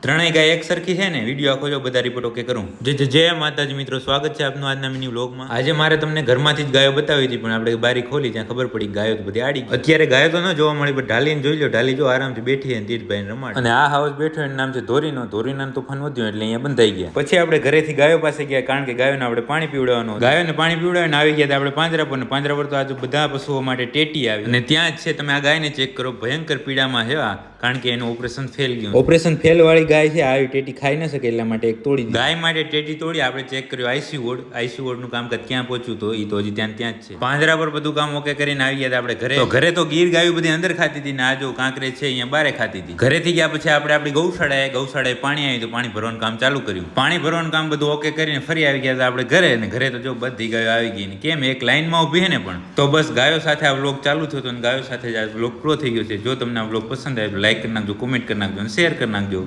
ત્રણેય ગાય એક સરખી છે ને? વિડીયો આખો જો, બધા રિપોર્ટ ઓકે કરું. જય માતાજી મિત્રો, સ્વાગત છે આપનું આજના મિની વ્લોગમાં. આજે મારે તમને ઘરમાંથી જ ગાયો બતાવી હતી, પણ આપણે બારી ખોલી ત્યાં ખબર પડી ગાયો તો બધી આડી. અત્યારે ગાયો તો ન જોવા મળી, પણ ઢાલીને જોઈ લો. ઢાલી જો આરામથી બેઠી છે, તીર્થભાઈ રમાડ. અને આ હાઉસ બેઠો એનું નામ છે ધોરીનો. ધોરીના તોફાન વધ્યું એટલે અહીંયા બંધાઈ ગયા. પછી આપણે ઘરેથી ગાયો પાસે ગયા, કારણ કે ગાયોને આપણે પાણી પીવડાવવાનું. ગાયોને પાણી પીવડાવીને આવી ગયા આપણે પાંજરા પર. પાંજરા પર તો આજુ બધા પશુઓ માટે ટેટી આવી. અને ત્યાં જ છે, તમે આ ગાયને ચેક કરો, ભયંકર પીડામાં છે આ, કારણ કે એનું ઓપરેશન ફેલ ગયું. ઓપરેશન ફેલ વાળી ગાય છે, આવી ટેટી ખાઈ ન શકે એટલા માટે એક તોડી. ગાય માટે ટેટી તોડી આપણે ચેક કર્યું આઈસી વોર્ડ. આઈસી વોર્ડ નું કામકાજ ક્યાં પહોંચ્યું તો એ તો હજી ત્યાં જ છે. પાંજરા પર બધું કામ ઓકે કરીને આવી ગયા આપણે ઘરે. તો ઘરે તો ગીર ગાયું બધી અંદર ખાતી હતી ને આ જો કાંકરે છે અહીંયા બારે ખાતી હતી. ઘરેથી ગયા પછી આપણે આપણી ગૌશાળાએ પાણી આવ્યું તો પાણી ભરવાનું કામ ચાલુ કર્યું. પાણી ભરવાનું કામ બધું ઓકે કરીને ફરી આવી ગયા આપણે ઘરે. ને ઘરે તો જો બધી ગાયો આવી ગઈ ને કેમ એક લાઈનમાં ઊભી હે ને. પણ તો બસ ગાયો સાથે આ વ્લોગ ચાલુ થયો હતો અને ગાયો સાથે જ આ વ્લોગ પૂરો થઈ ગયો છે. જો તમને આ વ્લોગ પસંદ આવે તો લાઈક કરી નાખજો, કોમેન્ટ કરી નાખજો અને શેર કરી નાખજો.